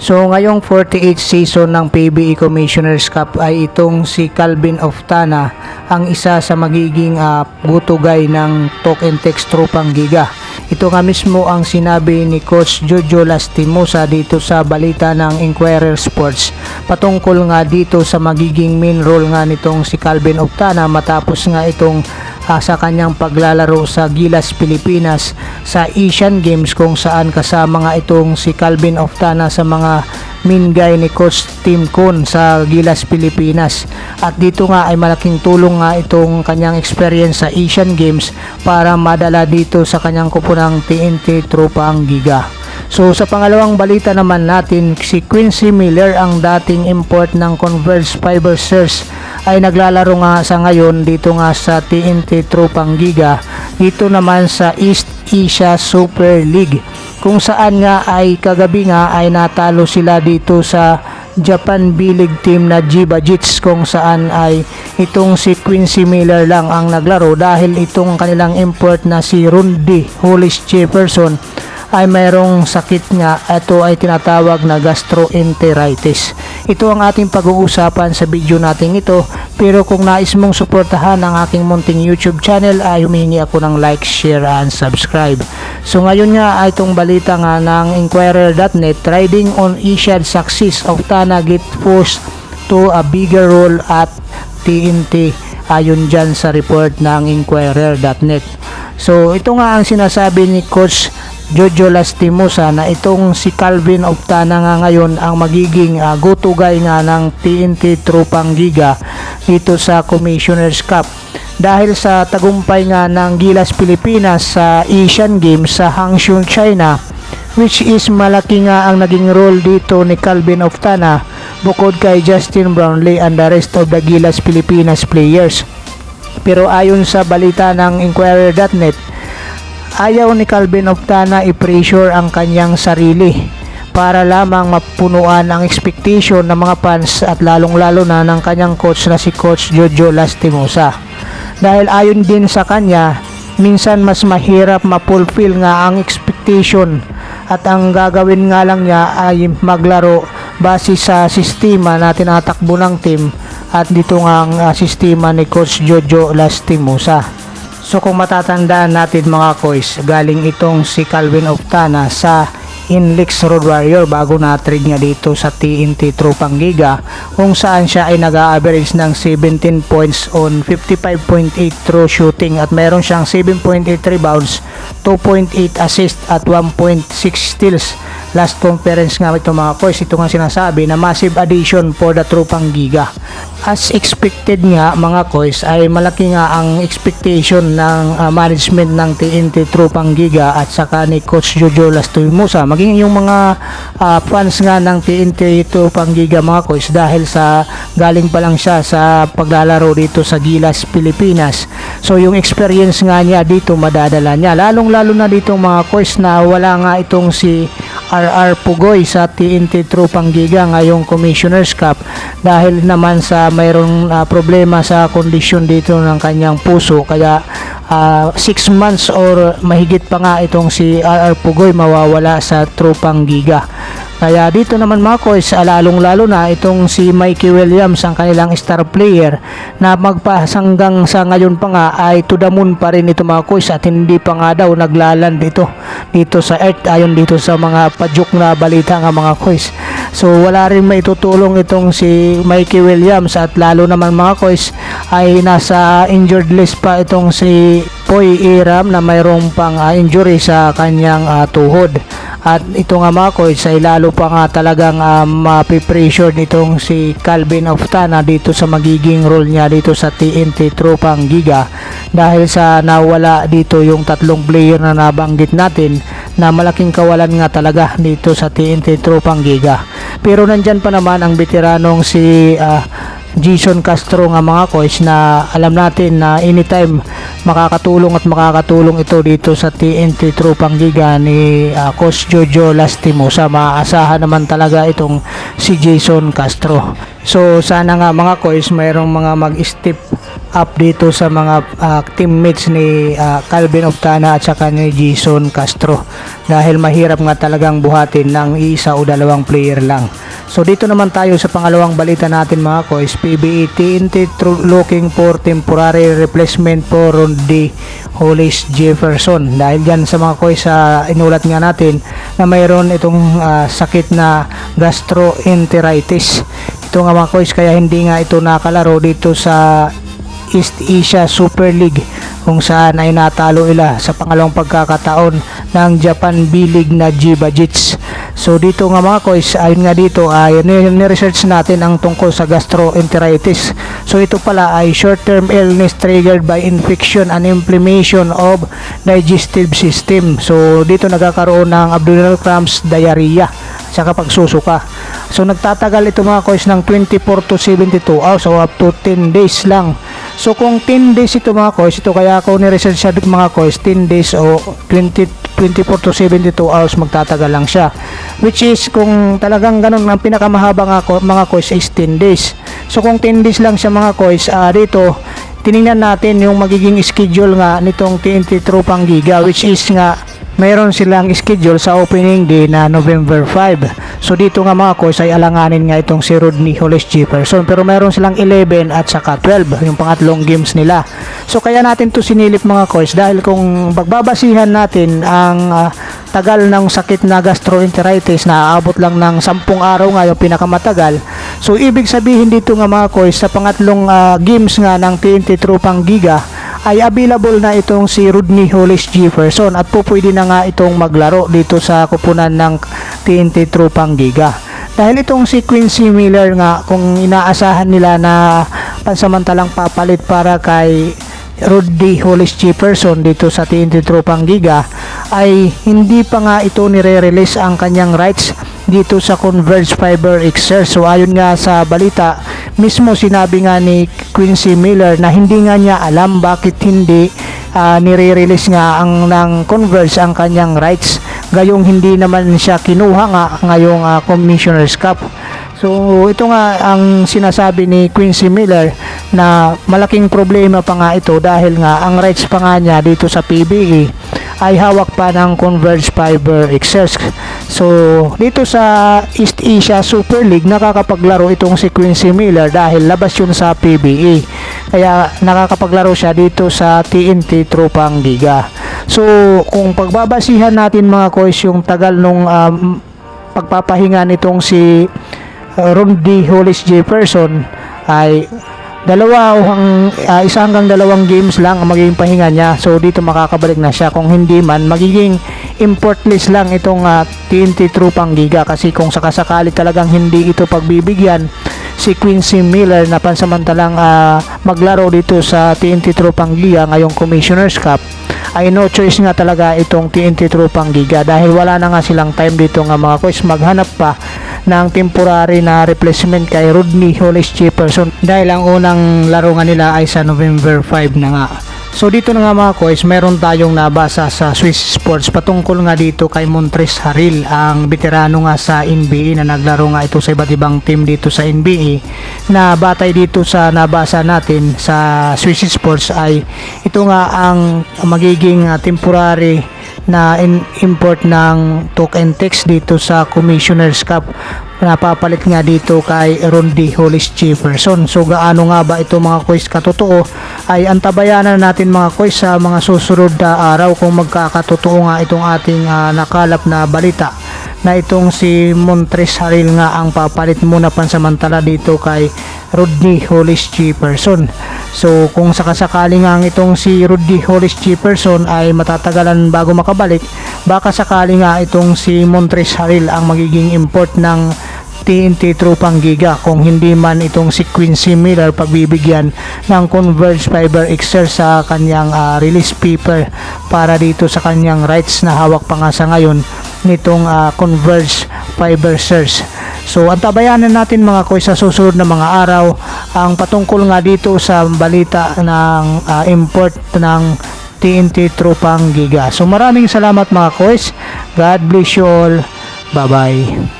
So ngayong 48th season ng PBE Commissioner's Cup ay itong si Calvin Oftana ang isa sa magiging gutugay ng Talk and Text Tropang Giga. Ito nga mismo ang sinabi ni Coach Jojo Lastimosa dito sa balita ng Inquirer Sports patungkol nga dito sa magiging main role nga nitong si Calvin Oftana matapos nga itong sa kanyang paglalaro sa Gilas, Pilipinas sa Asian Games, kung saan kasama nga itong si Calvin Oftana sa mga main guy ni Coach Tim Kun sa Gilas, Pilipinas. At dito nga ay malaking tulong nga itong kanyang experience sa Asian Games para madala dito sa kanyang kupunang TNT Tropang Giga. So sa pangalawang balita naman natin, si Quincy Miller, ang dating import ng Converge Fiber Search, ay naglalaro nga sa ngayon dito nga sa TNT Tropang Giga, dito naman sa East Asia Super League, kung saan nga ay kagabi nga ay natalo sila dito sa Japan B-League team na Jiba Jits, kung saan ay itong si Quincy Miller lang ang naglaro dahil itong kanilang import na si Rudy Hollis Jefferson ay mayroong sakit nga. Ito ay tinatawag na gastroenteritis. Ito ang ating pag-uusapan sa video natin ito, pero kung nais mong suportahan ang aking munting YouTube channel ay humingi ako ng like, share and subscribe. So ngayon nga ay itong balita nga ng Inquirer.net, riding on Asian success, Oftana get forced to a bigger role at TNT, ayon dyan sa report ng Inquirer.net. So ito nga ang sinasabi ni Coach Jojo Lastimosa na itong si Calvin Oftana nga ngayon ang magiging gutugay nga ng TNT Tropang Giga dito sa Commissioner's Cup dahil sa tagumpay nga ng Gilas, Pilipinas sa Asian Games sa Hangzhou, China, which is malaki nga ang naging role dito ni Calvin Oftana bukod kay Justin Brownlee and the rest of the Gilas Pilipinas players. Pero ayon sa balita ng Inquirer.net, ayaw ni Calvin Oftana i-pressure ang kanyang sarili para lamang mapunuan ang expectation ng mga fans at lalong-lalo na ng kanyang coach na si Coach Jojo Lastimosa. Dahil ayon din sa kanya, minsan mas mahirap ma-fulfill nga ang expectation at ang gagawin nga lang niya ay maglaro base sa sistema na tinatakbo ng team, at dito nga ang sistema ni Coach Jojo Lastimosa. So kung matatandaan natin mga koys, galing itong si Calvin Oftana sa Inlex Road Warrior bago na-trade niya dito sa TNT Tropang Giga, kung saan siya ay nag-average ng 17 points on 55.8 true shooting at meron siyang 7.8 rebounds, 2.8 assist at 1.6 steals. Last conference nga ito mga koys, ito nga sinasabi na massive addition for the Tropang Giga. As expected nga mga koys, ay malaki nga ang expectation ng management ng TNT Tropang Giga at saka ni Coach Jojo Lastimosa, maging yung mga fans nga ng TNT Tropang Giga mga koys, dahil sa galing pa lang siya sa paglalaro dito sa Gilas, Pilipinas. So yung experience nga niya dito madadala niya, lalong lalo na dito mga koys na wala nga itong si RR Pugoy sa TNT Tropang Giga ngayong Commissioner's Cup dahil naman sa mayroong problema sa kondisyon dito ng kanyang puso, kaya 6 months or mahigit pa nga itong si RR Pugoy mawawala sa Tropang Giga. Kaya dito naman mga koys, lalong lalo na itong si Mikey Williams, ang kanilang star player na magpasanggang sa ngayon pa nga ay to the moon pa rin ito mga koys, at hindi pa nga daw naglaland dito sa earth ayon dito sa mga pajuk na balita nga mga koys. So wala rin maitutulong itong si Mikey Williams, at lalo naman mga koys ay nasa injured list pa itong si Poy Iram na mayroong pang injury sa kanyang tuhod. At ito nga mga koys ay lalo pa nga talagang mapipressure nitong si Calvin Oftana dito sa magiging role niya dito sa TNT Tropang Giga dahil sa nawala dito yung tatlong player na nabanggit natin na malaking kawalan nga talaga dito sa TNT Tropang Giga. Pero nandyan pa naman ang veteranong si Jason Castro nga mga koys na alam natin na anytime makakatulong ito dito sa TNT Tropang Giga ni Coach Jojo Lastimosa. Maaasahan naman talaga itong si Jason Castro. So sana nga mga kois mayroong mga mag-step up dito sa mga teammates ni Calvin Oftana at saka ni Jason Castro, dahil mahirap nga talagang buhatin ng isa o dalawang player lang. So dito naman tayo sa pangalawang balita natin mga kois. PBA TNT looking for temporary replacement for Rudy Hollis Jefferson. Dahil dyan sa mga kois, inulat nga natin na mayroon itong sakit na gastroenteritis. Ito nga mga kois, kaya hindi nga ito nakalaro dito sa East Asia Super League, kung saan ay natalo ila sa pangalawang pagkakataon ng Japan B-League na Chiba Jets. So dito nga mga kois, ayun nga dito ay ni-research natin ang tungkol sa gastroenteritis. So ito pala ay short-term illness triggered by infection and inflammation of digestive system. So dito nagkakaroon ng abdominal cramps, diarrhea, saka pagsusuka. So nagtatagal ito mga kois ng 24 to 72 hours, so up to 10 days lang. So kung 10 days ito mga kois, ito kaya ako ni-research siya mga kois, 10 days o 24 to 72 hours magtatagal lang siya. Which is kung talagang ganun, ang pinakamahaba nga mga kois is 10 days. So kung 10 days lang siya mga kois, dito tiningnan natin yung magiging schedule nga nitong TNT Tropang Giga, which is nga mayroon silang schedule sa opening day na November 5. So dito nga mga kois ay alanganin nga itong si Rodney Hollis Jefferson, pero mayroon silang 11 at saka 12 yung pangatlong games nila. So kaya natin to sinilip mga kois, dahil kung magbabasihan natin ang tagal ng sakit na gastroenteritis na aabot lang ng 10 araw nga yung pinakamatagal. So ibig sabihin dito nga mga kois, sa pangatlong games nga ng TNT Tropang Giga ay available na itong si Rodney Hollis Jefferson at pwede na nga itong maglaro dito sa kupunan ng TNT Tropang Giga. Dahil itong si Quincy Miller nga, kung inaasahan nila na pansamantalang papalit para kay Rodney Hollis Jefferson dito sa TNT Tropang Giga, ay hindi pa nga ito nire-release ang kanyang rights dito sa Converge Fiber XR. So ayon nga sa balita, mismo sinabi nga ni Quincy Miller na hindi nga niya alam bakit hindi nire-release nga ng Converge ang kanyang rights, gayong hindi naman siya kinuha nga ngayong Commissioner's Cup. So ito nga ang sinasabi ni Quincy Miller, na malaking problema pa nga ito dahil nga ang rights pa nga niya dito sa PBA ay hawak pa ng Converge Fiber XS. So dito sa East Asia Super League nakakapaglaro itong si Quincy Miller dahil labas yun sa PBA, kaya nakakapaglaro siya dito sa TNT Tropang Giga. So kung pagbabasihan natin mga kois yung tagal nung pagpapahinga nitong si Rodney Hollis Jefferson, ay isa hanggang dalawang games lang ang magiging pahinga niya. So dito makakabalik na siya, kung hindi man magiging import list lang itong TNT Tropang Giga, kasi kung sakasakali talagang hindi ito pagbibigyan si Quincy Miller na pansamantalang maglaro dito sa TNT Tropang Giga ngayong Commissioner's Cup, ay no choice nga talaga itong TNT Tropang Giga, dahil wala na nga silang time dito nga mga coach maghanap pa ng temporary na replacement kay Rodney Hollis Jefferson, dahil ang unang laro nga nila ay sa November 5 na nga. So dito na nga mga kois, meron tayong nabasa sa Swiss Sports patungkol nga dito kay Montrezl Harrell, ang veterano nga sa NBA na naglaro nga ito sa iba't ibang team dito sa NBA, na batay dito sa nabasa natin sa Swiss Sports ay ito nga ang magiging temporary na import ng talk and text dito sa Commissioner's Cup, napapalit nga dito kay Rodney Hollis Jefferson. So gaano nga ba ito mga kois katotoo, ay antabayanan natin mga kois sa mga susunod na araw kung magkakatotoo nga itong ating nakalap na balita na itong si Montrezl Harrell nga ang papalit muna pansamantala dito kay Rodney Hollis Jefferson. So kung sakasakali nga itong si Rodney Hollis Jefferson ay matatagalan bago makabalik, baka sakali nga itong si Montrezl Harrell ang magiging import ng TNT Tropang Giga, kung hindi man itong si Quincy Miller pagbibigyan ng Converge Fiber XR sa kanyang release paper para dito sa kanyang rights na hawak pa nga sa ngayon nitong Converge Fiber Search. So antabayanan natin mga kois sa susunod na mga araw ang patungkol nga dito sa balita ng import ng TNT Tropang Giga. So maraming salamat mga kois. God bless you all. Bye bye.